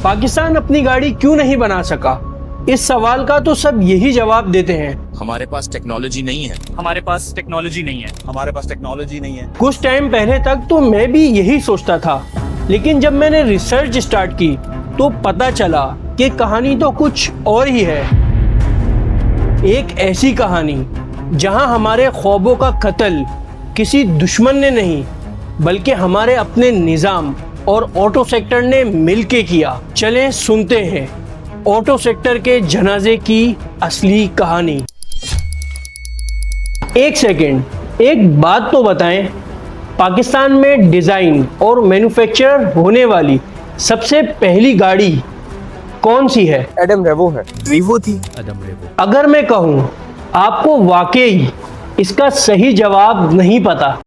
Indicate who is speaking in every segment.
Speaker 1: पाकिस्तान अपनी गाड़ी क्यों नहीं बना सका? इस सवाल का तो सब यही जवाब देते हैं,
Speaker 2: हमारे पास टेक्नोलॉजी नहीं है।
Speaker 3: हमारे पास टेक्नोलॉजी नहीं है।
Speaker 4: हमारे पास टेक्नोलॉजी नहीं है।
Speaker 1: कुछ टाइम पहले तक तो मैं भी यही सोचता था, लेकिन जब मैंने रिसर्च स्टार्ट की तो पता चला कि कहानी तो कुछ और ही है। एक ऐसी कहानी जहां हमारे ख्वाबों का कत्ल किसी दुश्मन ने नहीं बल्कि हमारे अपने निज़ाम और ऑटो सेक्टर ने मिलके किया। चलें सुनते हैं ऑटो सेक्टर के जनाजे की असली कहानी। एक सेकेंड, एक बात तो बताएं, पाकिस्तान में डिज़ाइन और मैन्युफैक्चर होने वाली सबसे पहली गाड़ी कौन सी है?
Speaker 4: एडम रेवो है।
Speaker 2: रीवो थी।
Speaker 1: अगर मैं कहूं आपको वाकई इसका सही जवाब नहीं पता,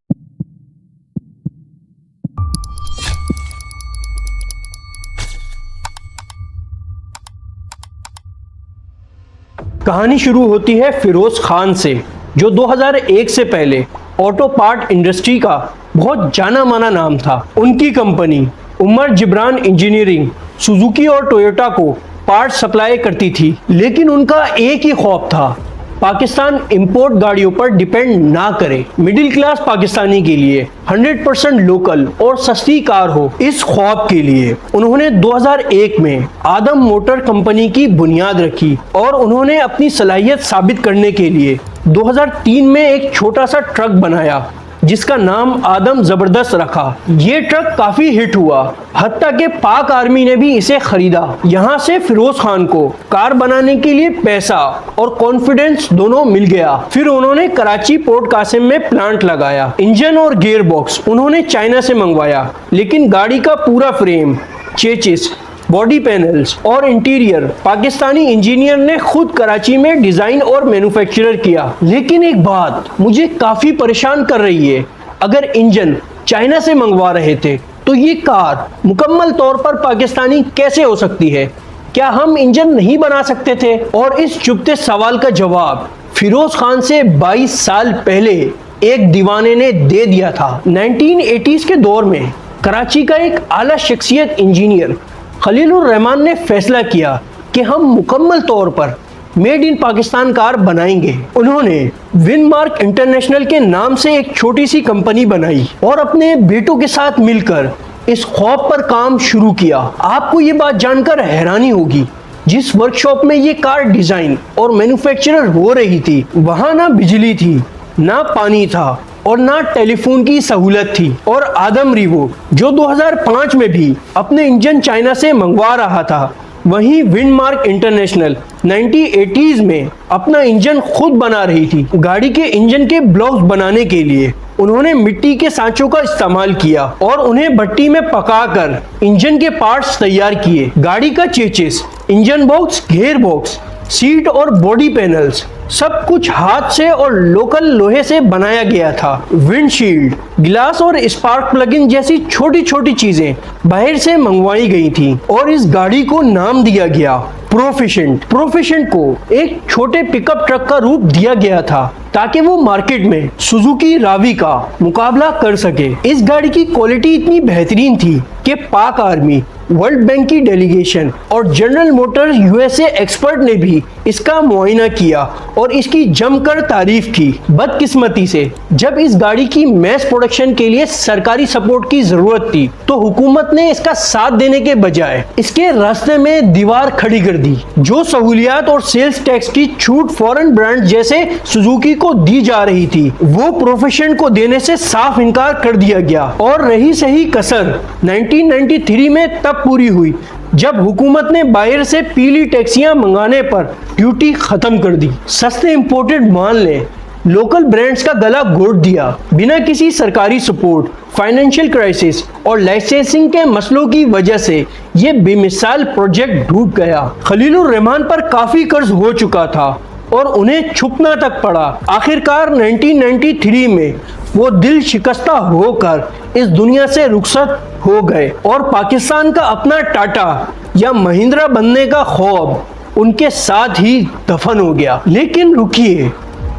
Speaker 1: कहानी शुरू होती है फिरोज खान से, जो 2001 से पहले ऑटो पार्ट इंडस्ट्री का बहुत जाना माना नाम था। उनकी company Umar Jibran engineering Suzuki और टोयोटा को पार्ट सप्लाई करती थी, लेकिन उनका एक ही ख्वाब था, पाकिस्तान इंपोर्ट गाड़ियों पर डिपेंड ना करे। मिडिल क्लास पाकिस्तानी के लिए 100% लोकल और सस्ती कार हो, इस ख्वाब के लिए उन्होंने 2001 में आदम मोटर कंपनी की बुनियाद रखी और उन्होंने अपनी सलाहियत साबित करने के लिए 2003 में एक छोटा सा ट्रक बनाया जिसका नाम आदम जबरदस्त रखा। ये ट्रक काफी हिट हुआ, हत्ता कि पाक आर्मी ने भी इसे खरीदा। यहाँ से फिरोज खान को कार बनाने के लिए पैसा और कॉन्फिडेंस दोनों मिल गया। फिर उन्होंने कराची पोर्ट कासिम में प्लांट लगाया। इंजन और गियर बॉक्स उन्होंने चाइना से मंगवाया, लेकिन गाड़ी का पूरा फ्रेम, चेचिस, बॉडी पैनल्स और इंटीरियर पाकिस्तानी इंजीनियर ने खुद कराची में डिजाइन और मैन्युफैक्चरर किया। लेकिन एक बात मुझे काफी परेशान कर रही है, अगर इंजन चाइना से मंगवा रहे थे तो ये कार मुकम्मल तौर पर पाकिस्तानी कैसे हो सकती है? क्या हम इंजन नहीं बना सकते थे? और इस चुभते सवाल का जवाब फिरोज खान से 22 साल पहले एक दीवाने ने दे दिया था। 1980s के दौर में कराची का एक आला शख्सियत इंजीनियर खलीलुर रहमान ने फैसला किया कि हम मुकम्मल तौर पर मेड इन पाकिस्तान कार बनाएंगे। उन्होंने विनमार्क इंटरनेशनल के नाम से एक छोटी सी कंपनी बनाई और अपने बेटों के साथ मिलकर इस ख्वाब पर काम शुरू किया। आपको ये बात जानकर हैरानी होगी, जिस वर्कशॉप में ये कार डिजाइन और मैन्युफैक्चरर हो रही थी, वहां ना बिजली थी, ना पानी था और ना टेलीफोन की सहूलत थी। और आदम रीवो, जो 2005 में भी अपने इंजन चाइना से मंगवा रहा था, वहीं विंडमार्क इंटरनेशनल 1980s में अपना इंजन खुद बना रही थी। गाड़ी के इंजन के ब्लॉक्स बनाने के लिए उन्होंने मिट्टी के सांचों का इस्तेमाल किया और उन्हें भट्टी में पकाकर इंजन के पार्ट्स तैयार किए। गाड़ी का chassis, engine box, gear box, seat और बॉडी पैनल्स सब कुछ हाथ से और लोकल लोहे से बनाया गया था। विंडशील्ड, ग्लास और स्पार्क प्लग-इन जैसी छोटी छोटी चीजें बाहर से मंगवाई गई थी और इस गाड़ी को नाम दिया गया प्रोफिशेंट। प्रोफिशेंट को एक छोटे पिकअप ट्रक का रूप दिया गया था ताकि वो मार्केट में सुजुकी रावी का मुकाबला कर सके। इस गाड़ी की क्वालिटी इतनी बेहतरीन थी कि पाक आर्मी, वर्ल्ड बैंक की डेलीगेशन और जनरल मोटर्स यूएसए एक्सपर्ट ने भी इसका मुआयना किया और इसकी जमकर तारीफ की। बदकिस्मती से जब इस गाड़ी की मैस प्रोडक्शन के लिए सरकारी सपोर्ट की जरूरत थी तो हुकूमत ने इसका साथ देने के बजाय इसके रास्ते में दीवार खड़ी कर दी। जो सहूलियात और सेल्स टैक्स की छूट फॉरेन ब्रांड जैसे सुजुकी को दी जा रही थी, वो प्रोफेशन को देने से साफ इनकार कर दिया गया। और रही सही कसर 1993 में तब पूरी हुई जब हुकूमत ने बाहर से पीली टैक्सियां मंगाने पर ड्यूटी खत्म कर दी। सस्ते इंपोर्टेड माल ने लोकल ब्रांड्स का गला घोट दिया। बिना किसी सरकारी सपोर्ट, फाइनेंशियल क्राइसिस और लाइसेंसिंग के मसलों की वजह से ये बेमिसाल प्रोजेक्ट डूब गया। खलीलुर रहमान पर काफी कर्ज हो चुका था और उन्हें छुपना तक पड़ा। आखिरकार 1993 में वो दिल शिकस्ता होकर इस दुनिया से रुखसत हो गए और पाकिस्तान का अपना टाटा या महिंद्रा बनने का ख्वाब उनके साथ ही दफन हो गया। लेकिन रुकिए,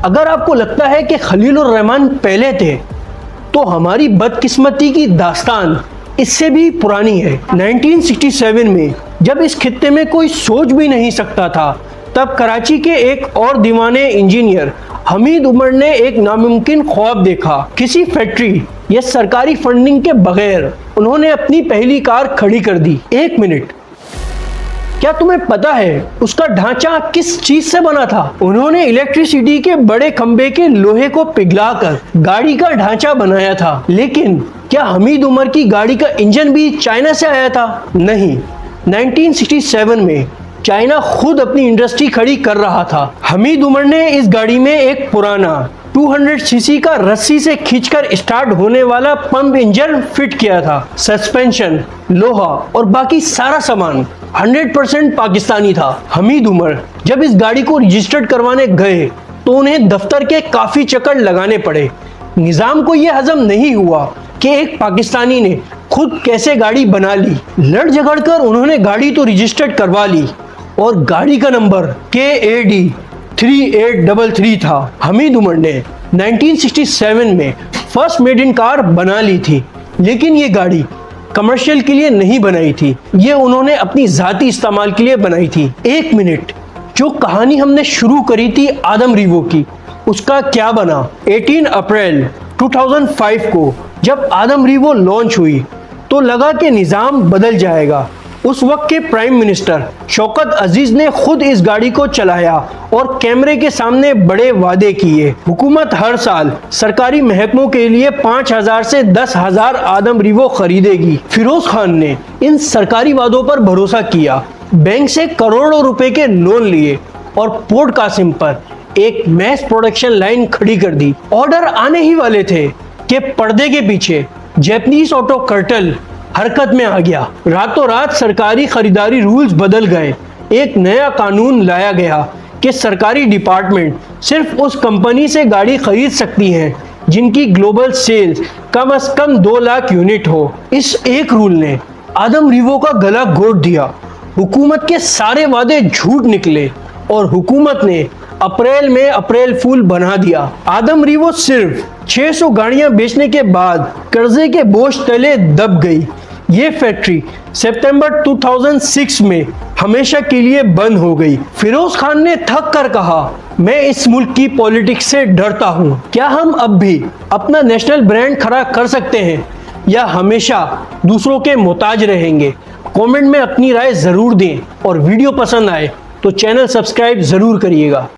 Speaker 1: अगर आपको लगता है कि खलीलुर रहमान पहले थे तो हमारी बदकिस्मती की दास्तान इससे भी पुरानी है। 1967 में जब इस खित्ते में कोई सोच भी नहीं सकता था, तब कराची के एक और दीवाने इंजीनियर हमीद उमर ने एक नामुमकिन ख्वाब देखा। किसी फैक्ट्री या सरकारी फंडिंग के बगैर उन्होंने अपनी पहली कार खड़ी कर दी। 1 मिनट, क्या तुम्हें पता है उसका ढांचा किस चीज से बना था? उन्होंने इलेक्ट्रिसिटी के बड़े खंबे के लोहे को पिघलाकर गाड़ी का ढांचा बनाया था। लेकिन क्या हमीद उमर की गाड़ी का इंजन भी चाइना से आया था? नहीं, 1967 में चाइना खुद अपनी इंडस्ट्री खड़ी कर रहा था। हमीद उमर ने इस गाड़ी में एक पुराना 200 सीसी का रस्सी से खींचकर स्टार्ट होने वाला पंप इंजन फिट किया था। सस्पेंशन, लोहा और बाकी सारा सामान 100% पाकिस्तानी था। हमीद उमर जब इस गाड़ी को रजिस्टर्ड करवाने गए तो उन्हें दफ्तर के काफी चक्कर लगाने पड़े। निजाम को यह हजम नहीं हुआ कि एक पाकिस्तानी ने खुद कैसे गाड़ी बना ली। लड़ झगड़ कर उन्होंने गाड़ी तो रजिस्टर्ड करवा ली और गाड़ी का नंबर KAD 3833 था। हमीद उमर ने 1967 में फर्स्ट मेड इन कार बना ली थी, लेकिन ये गाड़ी कमर्शियल के लिए नहीं बनाई थी, ये उन्होंने अपनी जाती इस्तेमाल के लिए बनाई थी। 1 मिनट, जो कहानी हमने शुरू करी थी आदम रीवो की, उसका क्या बना? 18 अप्रैल 2005 को जब आदम रीवो लॉन्च हुई तो लगा कि निज़ाम बदल जाएगा। उस वक्त के प्राइम मिनिस्टर शौकत अजीज ने खुद इस गाड़ी को चलाया और कैमरे के सामने बड़े वादे किए। हुकूमत हर साल सरकारी महकमों के लिए 5000 से 10,000 आदम रीवो खरीदेगी। फिरोज खान ने इन सरकारी वादों पर भरोसा किया, बैंक से करोड़ों रुपए के लोन लिए और पोर्ट कासिम पर एक मैस प्रोडक्शन लाइन खड़ी कर दी। ऑर्डर आने ही वाले थे कि पर्दे के पीछे जैपनीज ऑटो कार्टेल हरकत में आ गया। रातों रात सरकारी खरीदारी रूल्स बदल गए। एक नया कानून लाया गया कि सरकारी डिपार्टमेंट सिर्फ उस कंपनी से गाड़ी खरीद सकती हैं जिनकी ग्लोबल सेल्स कम से कम 2 लाख यूनिट हो। इस एक रूल ने आदम रीवो का गला घोट दिया। हुकूमत के सारे वादे झूठ निकले और हुकूमत ने अप्रैल में अप्रैल फूल बना दिया। आदम रीवो सिर्फ 600 गाड़ियां बेचने के बाद कर्जे के बोझ तले दब गई। ये फैक्ट्री सितंबर 2006 में हमेशा के लिए बंद हो गई। फिरोज खान ने थक कर कहा, मैं इस मुल्क की पॉलिटिक्स से डरता हूँ। क्या हम अब भी अपना नेशनल ब्रांड खड़ा कर सकते हैं या हमेशा दूसरों के मोहताज रहेंगे? कमेंट में अपनी राय जरूर दें और वीडियो पसंद आए तो चैनल सब्सक्राइब जरूर करिएगा।